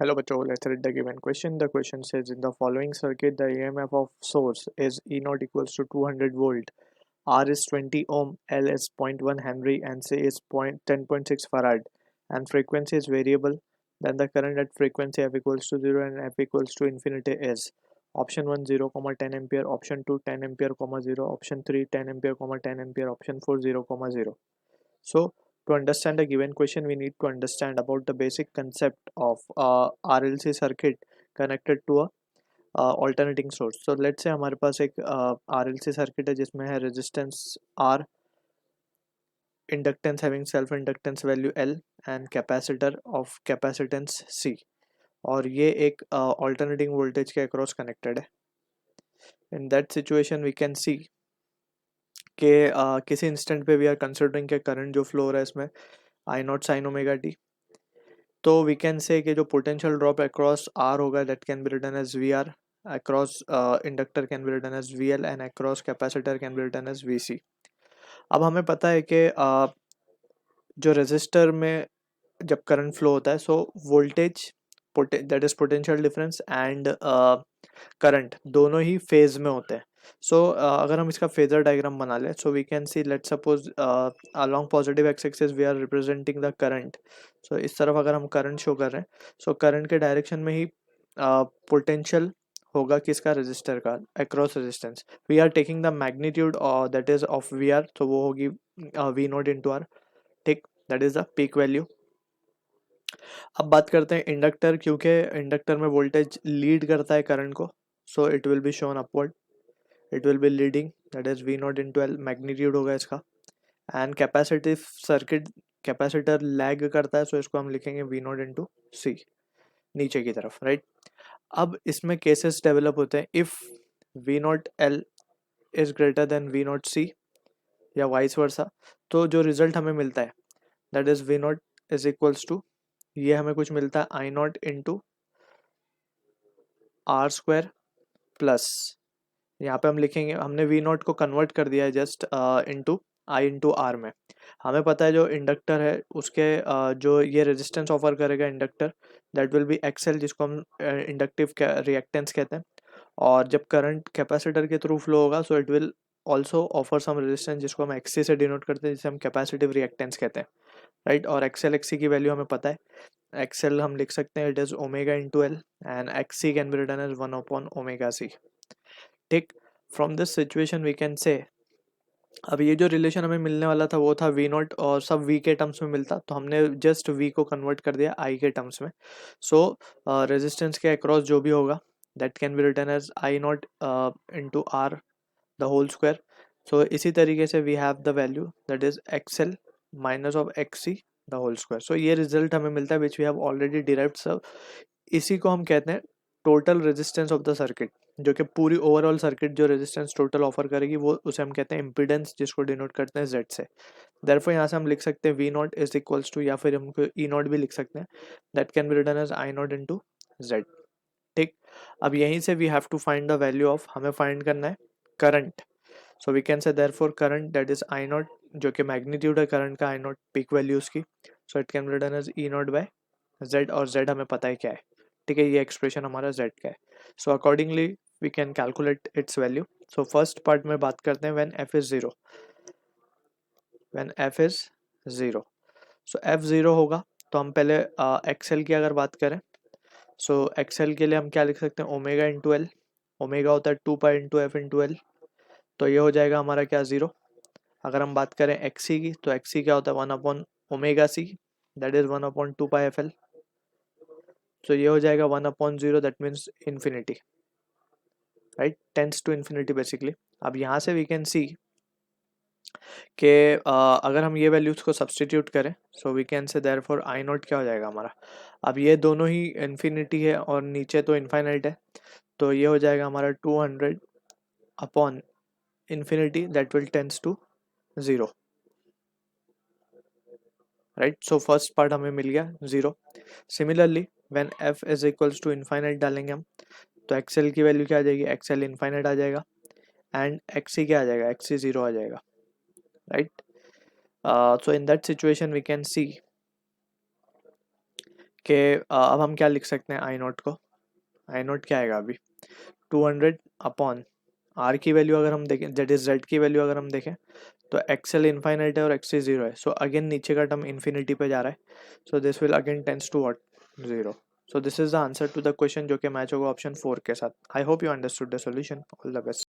Hello, बच्चों. Let's read the given question. The question says, in the following circuit, the EMF of source is E naught equals to 200 volt, R is 20 ohm, L is zero point 0.1 Henry, and C is 10.6 farad, and frequency is variable. Then the current at frequency F equals to 0 and F equals to infinity is option 1 0, 10 ampere, option 2 10 ampere, 0, option 3 10 ampere, 10 ampere, option 4 0, 0. So to understand the given question, we need to understand about the basic concept of RLC circuit connected to a alternating source. So let's say हमारे पास एक RLC circuit है जिसमें है resistance R, inductance having self inductance value L and capacitor of capacitance C, और ये एक alternating voltage के across connected है. In that situation we can see कि किसी इंस्टेंट पे वी आर कंसिडरिंग के करंट जो फ्लो हो रहा है इसमें I naught sine omega T, तो वी कैन से कि जो पोटेंशियल ड्रॉप अक्रॉस आर होगा that can be written as V R, across inductor can be written as V L and across capacitor can be written as V C. अब हमें पता है कि जो resistor में जब करंट फ्लो होता है so voltage that is potential difference and current दोनों ही फेज में होते हैं. सो अगर हम इसका फेजर डायग्राम बना लें so we can see let suppose along positive X axis we are representing the current. So इस तरफ अगर हम करंट शो कर रहे हैं सो करंट के डायरेक्शन में ही पोटेंशियल होगा किसका, रजिस्टर का across resistance. We are taking the magnitude that is of V R, तो वो होगी वी नोट इंटू आर. ठीक, that is the peak value. अब बात करते हैं इंडक्टर, क्योंकि इंडक्टर में वोल्टेज लीड करता है करंट को, so it will be shown upward, it will be leading, that is V naught into L magnitude होगा इसका. And capacitive circuit, capacitor lag करता है, सो इसको हम लिखेंगे वी नॉट इंटू सी नीचे की तरफ, राइट. अब इसमें केसेस डेवलप होते हैं if V naught L is greater than V naught C या वाइस वर्सा, तो जो रिजल्ट हमें मिलता है that is V naught is equals to, ये हमें कुछ मिलता है I naught into R square plus, यहाँ पे हम लिखेंगे, हमने वी नॉट को कन्वर्ट कर दिया है just into I into R में. हमें पता है जो इंडक्टर है उसके जो ये रेजिस्टेंस ऑफर करेगा inductor that will be X L, जिसको हम इंडक्टिव रिएक्टेंस कहते हैं. और जब करंट कैपेसिटर के थ्रू फ्लो होगा so it will also offer some resistance जिसको हम एक्सी से डिनोट करते हैं, जिसे हम कैपेसिटिव रिएक्टेंस कहते हैं, राइट. और एक्सएल एक्सी की वैल्यू हमें पता है, एक्सएल हम लिख सकते हैं it is omega into L and X C can be written as 1 upon omega C. ठीक, from this situation we can say, अब ये जो रिलेशन हमें मिलने वाला था वो था वी नॉट और सब वी के टर्म्स में मिलता, तो हमने जस्ट वी को कन्वर्ट कर दिया आई के टर्म्स में. सो रेजिस्टेंस के अक्रॉस जो भी होगा that can be written as I naught into R the whole square. So इसी तरीके से we have the value that is X L minus of X C the whole square. So ये रिजल्ट हमें मिलता है which we have already derived. So इसी को हम कहते हैं total resistance of the circuit, जो कि पूरी ओवरऑल सर्किट जो रेजिस्टेंस टोटल ऑफर करेगी वो उसे हम कहते हैं इम्पीडेंस, जिसको डिनोट करते हैं जेड से. देयरफॉर यहाँ से हम लिख सकते हैं V naught is equals to, या फिर हमको ई नॉट भी लिख सकते हैं, that can be written as I naught into Z. ठीक, अब यहीं से we have to find the value of, हमें फाइंड करना है current. So we can say therefore current that is I naught, जो कि मैग्नीट्यूड है करंट का, आई नॉट पीक वैल्यू उसकी, so it can be written as E naught by Z, और Z हमें पता है क्या है. ठीक है, ये एक्सप्रेशन हमारा जेड का है. So accordingly we can calculate its value. So first part में बात करते हैं when f is zero, when f is zero. So f zero होगा तो हम पहले एक्सएल की अगर बात करें सो एक्सएल के लिए हम क्या लिख सकते हैं, ओमेगा इंटू एल, ओमेगा होता है 2 pi into F into L, तो ये हो जाएगा हमारा क्या, जीरो. अगर हम बात करें एक्सी की तो एक्सी क्या होता है 1 upon omega C, that is 1 upon 2 pi f L, तो ये हो जाएगा 1 upon zero, that means infinity, right, tends to infinity basically. अब यहाँ से वी कैन सी कि अगर हम ये वैल्यूज को सब्सटीट्यूट करें so we can say therefore I naught क्या हो जाएगा हमारा, अब ये दोनों ही इन्फिनिटी है और नीचे तो इनफाइनाइट है, तो ये हो जाएगा हमारा 200 upon infinity that will tends to zero, right. So first part हमें मिल गया zero. Similarly when f is equals to infinite डालेंगे हम तो एक्सएल की वैल्यू क्या आ जाएगी, एक्सएल इनफाइनाइट आ जाएगा एंड एक्सी क्या आ जाएगा, एक्सी जीरो आ जाएगा, right. So in that situation we can see कि अब हम क्या लिख सकते हैं आई नॉट को, आई नॉट क्या आएगा अभी 200 अपॉन आर की वैल्यू अगर हम देखें, दैट इज जेड की वैल्यू अगर हम देखें तो एक्सएल इनफाइनाइट है और एक्सी जीरो है, सो अगेन नीचे का टर्म इन्फिनिटी पे जा रहा है, so this will again tends to what, zero. So this is the answer to the question जो कि मैच होगा ऑप्शन 4 के साथ। I hope you understood the solution. All the best.